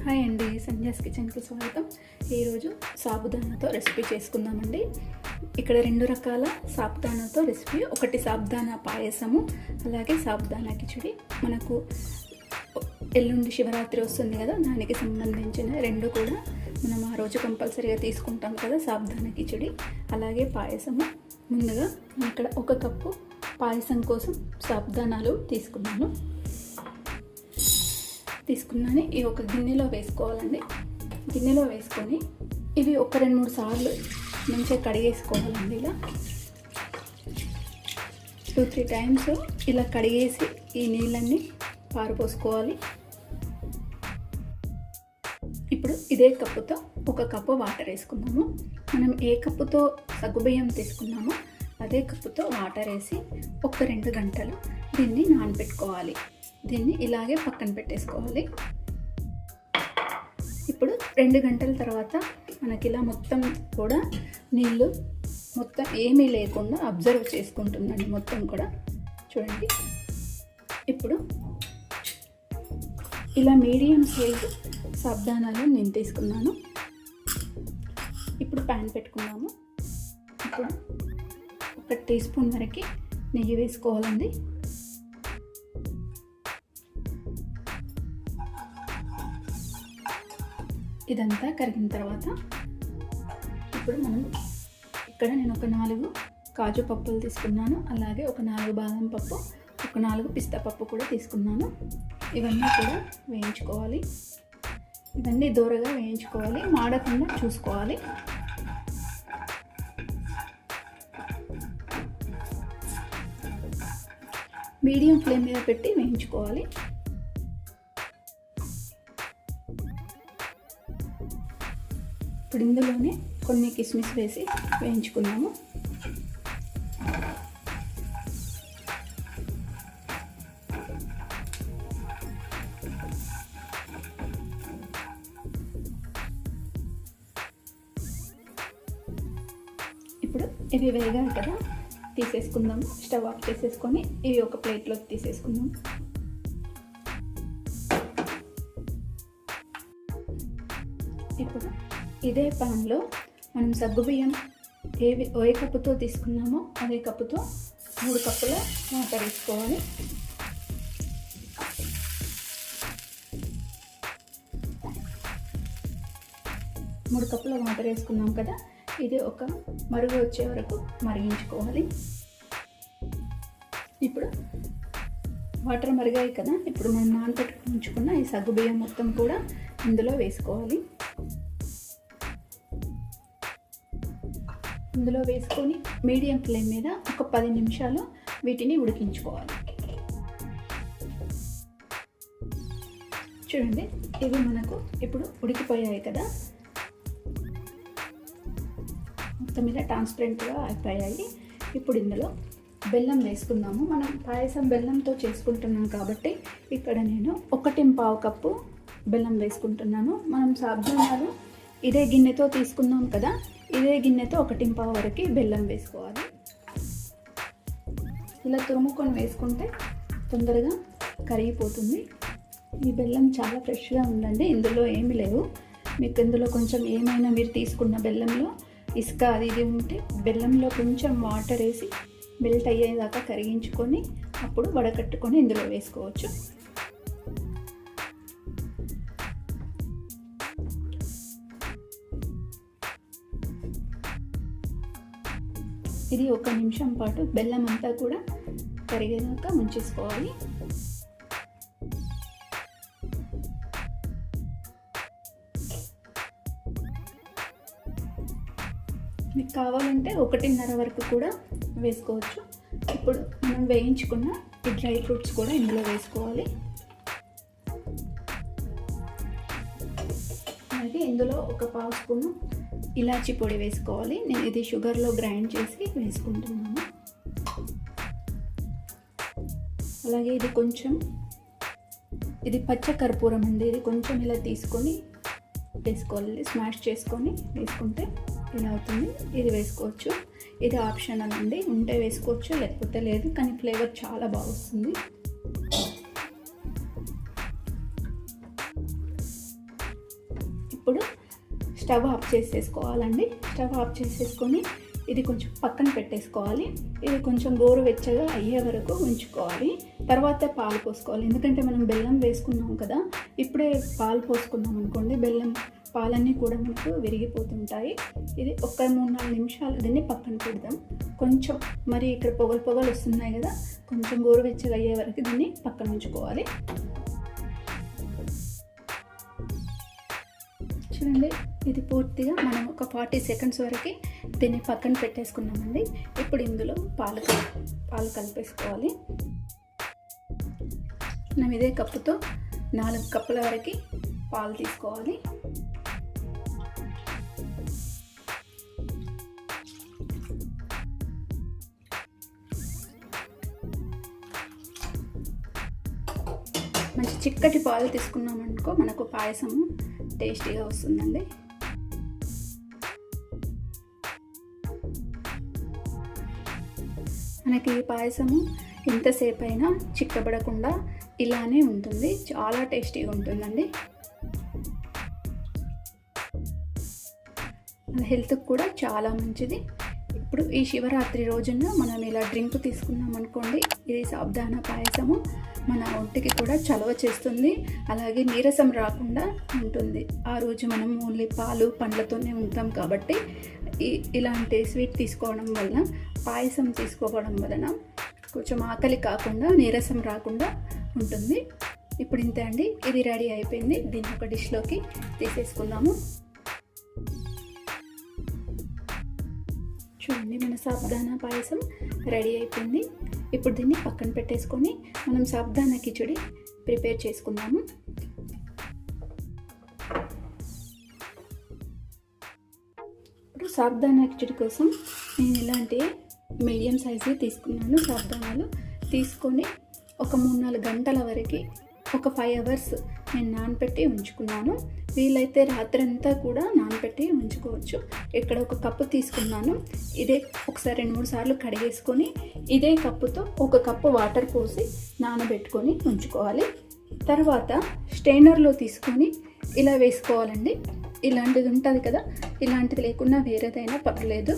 Hi అండి, సంధ్యాస్ కిచెన్కి స్వాగతం. ఈరోజు సాబుదానాతో రెసిపీ చేసుకుందామండి. ఇక్కడ 2 రకాల సాబుదానాతో రెసిపీ, ఒకటి సాబుదానా పాయసము, అలాగే సాబుదానా కిచిడి. మనకు ఎల్లుండి శివరాత్రి వస్తుంది కదా, దానికి సంబంధించిన 2 కూడా మనం ఆ రోజు కంపల్సరీగా తీసుకుంటాం కదా, సాబుదానా కిచిడి అలాగే పాయసము. ముందుగా ఇక్కడ 1 కప్పు పాయసం కోసం సాబుదానాలు తీసుకున్నాను. ఈ ఒక గిన్నెలో వేసుకోవాలండి. గిన్నెలో వేసుకొని ఇవి ఒక 2-3 సార్లు మంచిగా కడిగేసుకోవాలండి. ఇలా 2-3 టైమ్స్ ఇలా కడిగేసి ఈ నీళ్ళన్నీ పారపోసుకోవాలి. ఇప్పుడు ఇదే కప్పుతో 1 కప్పు వాటర్ వేసుకుందాము. మనం ఏ కప్పుతో సగ్గుబియ్యం తీసుకున్నామో అదే కప్పుతో వాటర్ వేసి ఒక 2 గంటలు దీన్ని నానబెట్టుకోవాలి. దీన్ని ఇలాగే పక్కన పెట్టేసుకోవాలి. ఇప్పుడు 2 గంటల తర్వాత మనకి ఇలా మొత్తం కూడా నీళ్ళు మొత్తం ఏమీ లేకుండా అబ్జర్వ్ చేసుకుంటుందండి మొత్తం కూడా. చూడండి, ఇప్పుడు ఇలా మీడియం సైజు సాబుదానాలు నేను తీసుకున్నాను. ఇప్పుడు ప్యాన్ పెట్టుకున్నాము. ఇప్పుడు 1 టీ స్పూన్ వరకు నెయ్యి వేసుకోవాలండి. ఇదంతా కరిగిన తర్వాత ఇప్పుడు మనం ఇక్కడ నేను ఒక 4 కాజు పప్పులు తీసుకున్నాను. అలాగే ఒక 4 బాదం పప్పు, ఒక 4 పిస్తా పప్పు కూడా తీసుకున్నాను. ఇవన్నీ కూడా వేయించుకోవాలి. ఇవన్నీ దూరగా వేయించుకోవాలి, మాడకుండా చూసుకోవాలి. మీడియం ఫ్లేమ్ మీద పెట్టి వేయించుకోవాలి. ఇప్పుడు ఇందులోనే కొన్ని కిస్మిస్ వేసి వేయించుకున్నాము. ఇప్పుడు ఇవి వేగాయి కదా, తీసేసుకుందాము. స్టవ్ ఆఫ్ చేసేసుకొని ఇవి ఒక ప్లేట్లోకి తీసేసుకుందాం. ఇప్పుడు ఇదే పాన్లో మనం సగ్గుబియ్యం ఏ కప్పుతో తీసుకున్నామో అదే కప్పుతో 3 కప్పుల వాటర్ వేసుకోవాలి. మూడు కప్పుల వాటర్ వేసుకున్నాం కదా, ఇది ఒక మరుగు వచ్చే వరకు మరిగించుకోవాలి. ఇప్పుడు వాటర్ మరిగాయి కదా, ఇప్పుడు మనం నానబెట్టుకుని ఉంచుకున్న ఈ సగ్గుబియ్యం మొత్తం కూడా ఇందులో వేసుకోవాలి. ఇందులో వేసుకొని మీడియం ఫ్లేమ్ మీద ఒక 10 నిమిషాలు వీటిని ఉడికించుకోవాలి. చూడండి, ఇవి మనకు ఇప్పుడు ఉడికిపోయాయి కదా, మొత్తం మీద ట్రాన్స్పరెంట్గా అయిపోయాయి. ఇప్పుడు ఇందులో బెల్లం వేసుకుందాము. మనం పాయసం బెల్లంతో చేసుకుంటున్నాం కాబట్టి ఇక్కడ నేను 1.25 కప్పు బెల్లం వేసుకుంటున్నాను. మనం సాబుదానాలు ఇదే గిన్నెతో తీసుకున్నాం కదా, ఇదే గిన్నెతో 1.25 వరకు బెల్లం వేసుకోవాలి. ఇలా తురుముకొని వేసుకుంటే తొందరగా కరిగిపోతుంది. ఈ బెల్లం చాలా ఫ్రెష్గా ఉందండి, ఇందులో ఏమీ లేవు. మీకు ఇందులో కొంచెం ఏమైనా మీరు తీసుకున్న బెల్లంలో ఇసుక అది ఇది ఉంటే బెల్లంలో కొంచెం వాటర్ వేసి మెల్ట్ అయ్యేదాకా కరిగించుకొని అప్పుడు వడకట్టుకొని ఇందులో వేసుకోవచ్చు. ఇది 1 నిమిషం పాటు బెల్లం అంతా కూడా కరిగేదాకా ఉంచేసుకోవాలి. మీకు కావాలంటే 1.5 వరకు కూడా వేసుకోవచ్చు. ఇప్పుడు మనం వేయించుకున్న ఈ డ్రై ఫ్రూట్స్ కూడా ఇందులో వేసుకోవాలి. అలాగే ఇందులో ఒక 1/2 స్పూను ఇలాచీ పొడి వేసుకోవాలి. నేను ఇది షుగర్లో గ్రైండ్ చేసి వేసుకుంటున్నాను. అలాగే ఇది పచ్చ కర్పూరం అండి, ఇది కొంచెం ఇలా తీసుకొని వేసుకోవాలి. స్మాష్ చేసుకొని వేసుకుంటే ఇలా అవుతుంది. ఇది వేసుకోవచ్చు, ఇది ఆప్షనల్ అండి, ఉంటే వేసుకోవచ్చు లేకపోతే లేదు, కానీ ఫ్లేవర్ చాలా బాగా వస్తుంది. స్టవ్ ఆఫ్ చేసేసుకోవాలండి. స్టవ్ ఆఫ్ చేసేసుకొని ఇది కొంచెం పక్కన పెట్టేసుకోవాలి. ఇది కొంచెం గోరువెచ్చగా అయ్యే వరకు ఉంచుకోవాలి. తర్వాత పాలు పోసుకోవాలి. ఎందుకంటే మనం బెల్లం వేసుకున్నాం కదా, ఇప్పుడే పాలు పోసుకున్నాం అనుకోండి బెల్లం పాలన్నీ కూడా మనకు విరిగిపోతుంటాయి. ఇది ఒక 3-4 నిమిషాలు దీన్ని పక్కన పెడదాం. కొంచెం మరి ఇక్కడ పొగలు వస్తున్నాయి కదా, కొంచెం గోరువెచ్చగా అయ్యే వరకు దీన్ని పక్కన ఉంచుకోవాలి. చూడండి, ఇది పూర్తిగా మనం ఒక 40 సెకండ్స్ వరకు దీన్ని పక్కన పెట్టేసుకున్నామండి. ఇప్పుడు ఇందులో పాలు కలిపేసుకోవాలి. మనం ఇదే కప్పుతో 4 కప్పుల వరకు పాలు తీసుకోవాలి. మంచి చిక్కటి పాలు తీసుకున్నామనుకో మనకు పాయసం టేస్టీగా వస్తుందండి. మనకి ఈ పాయసము ఎంతసేపు అయినా చిక్కబడకుండా ఇలానే ఉంటుంది. చాలా టేస్టీగా ఉంటుందండి. మన హెల్త్కి కూడా చాలా మంచిది. ఇప్పుడు ఈ శివరాత్రి రోజున మనం ఇలా డ్రింక్ తీసుకున్నాం అనుకోండి, ఇది సాబుదానా పాయసము మన ఒంటికి కూడా చలవ చేస్తుంది. అలాగే నీరసం రాకుండా ఉంటుంది. ఆ రోజు మనం ఓన్లీ పాలు పండ్లతోనే ఉంటాం కాబట్టి ఇలాంటి స్వీట్ తీసుకోవడం వలన, పాయసం తీసుకోవడం వలన కొంచెం ఆకలి కాకుండా నీరసం రాకుండా ఉంటుంది. ఇప్పుడు ఇంతే అండి, ఇది రెడీ అయిపోయింది. దీన్ని ఒక డిష్లోకి తీసేసుకుందాము. చూడండి, మన సాబుదానా పాయసం రెడీ అయిపోయింది. ఇప్పుడు దీన్ని పక్కన పెట్టేసుకొని మనం సాబుదానా కిచడి ప్రిపేర్ చేసుకుందాము. ఇప్పుడు సాబుదానా కిచడి కోసం నేను ఇలాంటి మీడియం సైజు తీసుకున్నాను. సాబుదానాలు తీసుకొని ఒక 3-4 గంటల వరకు ఒక 5 అవర్స్ నేను నానబెట్టి ఉంచుకున్నాను. వీలైతే రాత్రంతా కూడా నానబెట్టి ఉంచుకోవచ్చు. ఇక్కడ ఒక కప్పు తీసుకున్నాను. ఇదే ఒకసారి 2-3 సార్లు కడిగేసుకొని ఇదే కప్పుతో 1 కప్పు వాటర్ పోసి నానబెట్టుకొని ఉంచుకోవాలి. తర్వాత స్టెయినర్లో తీసుకొని ఇలా వేసుకోవాలండి. ఇలాంటిది ఉంటుంది కదా, ఇలాంటిది లేకున్నా వేరేదైనా పర్లేదు.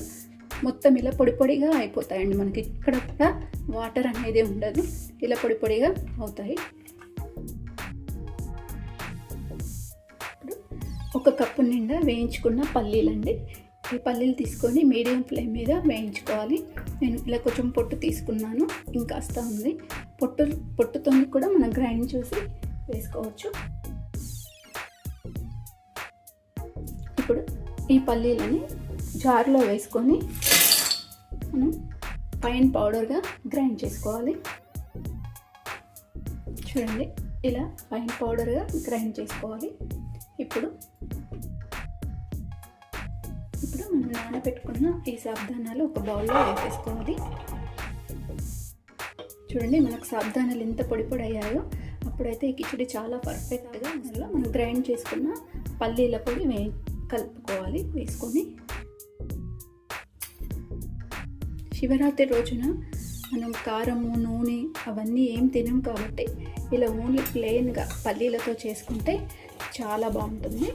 మొత్తం ఇలా పొడిగా అయిపోతాయండి. మనకి ఇక్కడ కూడా వాటర్ అనేది ఉండదు, ఇలా పొడిగా అవుతాయి. ఒక కప్పు నిండా వేయించుకున్న పల్లీలండి. ఈ పల్లీలు తీసుకొని మీడియం ఫ్లేమ్ మీద వేయించుకోవాలి. నేను ఇలా కొంచెం పొట్టు తీసుకున్నాను, ఇంకాస్త ఉంది. పొట్టుతో కూడా మనం గ్రైండ్ చేసి వేసుకోవచ్చు. ఇప్పుడు ఈ పల్లీలని జార్లో వేసుకొని మనం ఫైన్ పౌడర్గా గ్రైండ్ చేసుకోవాలి. చూడండి, ఇలా ఫైన్ పౌడర్గా గ్రైండ్ చేసుకోవాలి. ఇప్పుడు మనం నానబెట్టుకున్న ఈ సాబుదానాలు ఒక బౌల్లో వేసేసుకోవాలి. చూడండి, మనకు సాబుదానాలు ఎంత పొడి అయ్యాయో అప్పుడైతే ఈ కిచడి చాలా పర్ఫెక్ట్గా. అందులో మనం గ్రైండ్ చేసుకున్న పల్లీల పొడి కలుపుకోవాలి. వేసుకొని శివరాత్రి రోజున మనం కారము, నూనె అవన్నీ ఏం తినం కాబట్టి ఇలా ఓన్లీ ప్లెయిన్గా పల్లీలతో చేసుకుంటే చాలా బాగుంటుంది.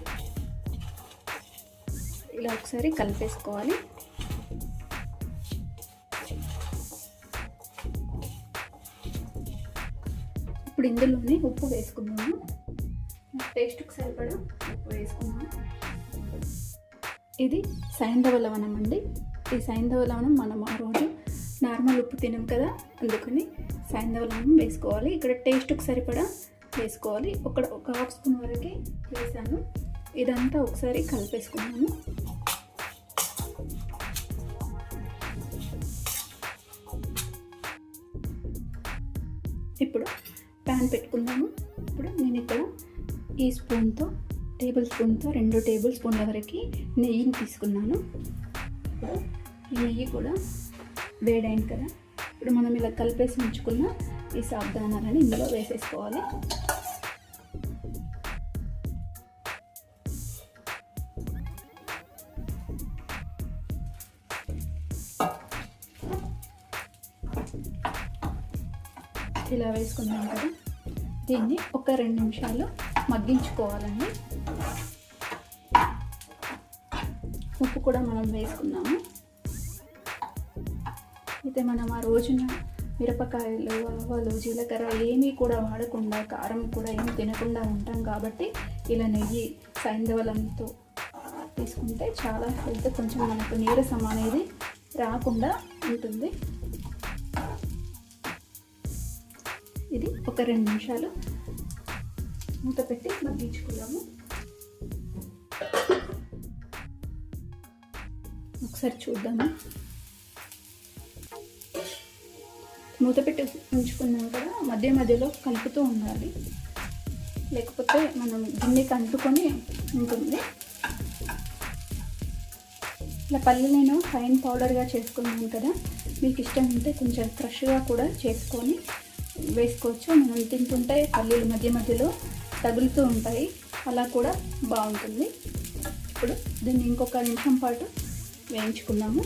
ఇలా ఒకసారి కలిపేసుకోవాలి. ఇప్పుడు ఇందులోనే ఉప్పు వేసుకుందాము. టేస్ట్కి సరిపడా ఉప్పు వేసుకున్నాము. ఇది సైంధవ లవణం అండి. ఈ సైంధవ లవణం మనం ఆ రోజు నార్మల్ ఉప్పు తినం కదా, అందుకని సైంధవ లవణం వేసుకోవాలి. ఇక్కడ టేస్ట్కి సరిపడా వేసుకోవాలి. ఒక 1/2 స్పూన్ వరకే వేసాను. ఇదంతా ఒకసారి కలిపేసుకున్నాము. ఇప్పుడు ప్యాన్ పెట్టుకుందాము. ఇప్పుడు నేను ఇక్కడ ఈ స్పూన్తో టేబుల్ స్పూన్తో 2 టేబుల్ స్పూన్ల వరకు నెయ్యిని తీసుకున్నాను. ఈ నెయ్యి కూడా వేడైంది కదా, ఇప్పుడు మనం ఇలా కలిపేసి ఉంచుకున్న ఈ సాబుదానాలని ఇందులో వేసేసుకోవాలి. ఇలా వేసుకున్నాం కదా, దీన్ని ఒక 2 నిమిషాలు మగ్గించుకోవాలండి. ఉప్పు కూడా మనం వేసుకున్నాము. అయితే మనం ఆ రోజున మిరపకాయలు, ఆవాలు, జీలకర్ర ఏమీ కూడా వాడకుండా, కారం కూడా ఏమి తినకుండా ఉంటాం కాబట్టి ఇలా నెయ్యి సైంధవలంతో తీసుకుంటే చాలా హెల్త్, కొంచెం మనకు నీరసం అనేది రాకుండా ఉంటుంది. ఇది ఒక 2 నిమిషాలు మూత పెట్టి మగ్గించుకుందాము. ఒకసారి చూద్దాము. మూత పెట్టి ఉంచుకున్నాం కదా, మధ్య మధ్యలో కలుపుతూ ఉండాలి, లేకపోతే మనం గిన్నెకి అంటుకొని ఉంటుంది. ఇలా పల్లి నేను ఫైన్ పౌడర్గా చేసుకున్నాను కదా, మీకు ఇష్టం ఉంటే కొంచెం క్రష్గా కూడా చేసుకొని వేసుకోవచ్చు. మనం తింటుంటే పల్లీలు మధ్య మధ్యలో తగులుతూ ఉంటాయి, అలా కూడా బాగుంటుంది. ఇప్పుడు దీన్ని ఇంకొక 1 నిమిషం పాటు వేయించుకున్నాము.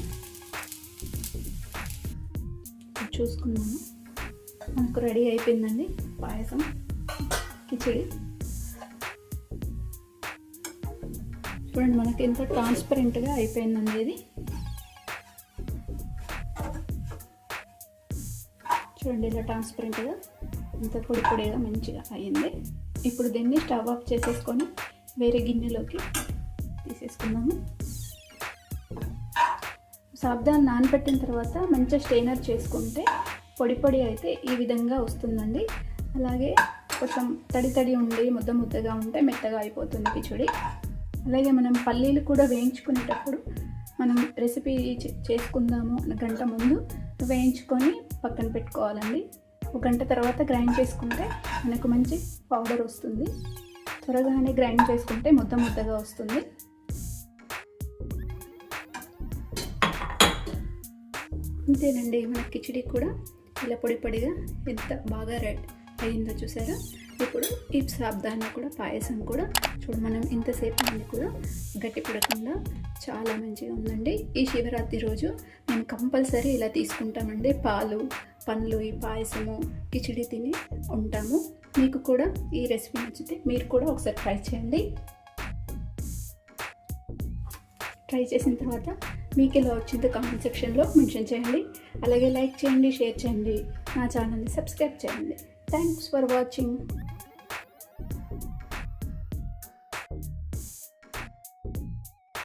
చూసుకున్నాము, మనకు రెడీ అయిపోయిందండి పాయసం, కిచిడి. చూడండి మనకి ఎంత ట్రాన్స్పరెంట్గా అయిపోయిందండి ఇది. చూడండి ఇలా ట్రాన్స్పరెంట్గా ఇంత పొడి పొడిగా మంచిగా అయ్యింది. ఇప్పుడు దీన్ని స్టవ్ ఆఫ్ చేసేసుకొని వేరే గిన్నెలోకి తీసేసుకున్నాము. సాబ్దాన్ నానబెట్టిన తర్వాత మంచిగా స్టెయినర్ చేసుకుంటే పొడి పొడి అయితే ఈ విధంగా వస్తుందండి. అలాగే కొంచెం తడి తడి ఉండి ముద్ద ముద్దగా ఉంటే మెత్తగా అయిపోతుంది కిచిడి. అలాగే మనం పల్లీలు కూడా వేయించుకునేటప్పుడు మనం రెసిపీ చేసుకుందాము 1 గంట ముందు వేయించుకొని పక్కన పెట్టుకోవాలండి. 1 గంట తర్వాత గ్రైండ్ చేసుకుంటే మనకు మంచి పౌడర్ వస్తుంది. త్వరగానే గ్రైండ్ చేసుకుంటే ముద్ద ముద్దగా వస్తుంది. అంతేనండి, మన కిచిడి కూడా ఇలా పొడి పొడిగా ఎంత బాగా రెడీ అయిందో చూసారా. ఇప్పుడు ఈ సాబ్దానా కూడా పాయసం కూడా మనం ఇంతసేపు నుండి కూడా గట్టి పడకుండా చాలా మంచిగా ఉందండి. ఈ శివరాత్రి రోజు మేము కంపల్సరీ ఇలా తీసుకుంటామండి. పాలు, పండ్లు, ఈ పాయసము, కిచిడి తిని ఉంటాము. మీకు కూడా ఈ రెసిపీ నచ్చితే మీరు కూడా ఒకసారి ట్రై చేయండి. ట్రై చేసిన తర్వాత మీకు ఎలా వచ్చిందో కామెంట్ సెక్షన్లో మెన్షన్ చేయండి. అలాగే లైక్ చేయండి, షేర్ చేయండి, నా ఛానల్ని సబ్స్క్రైబ్ చేయండి. Thanks for watching.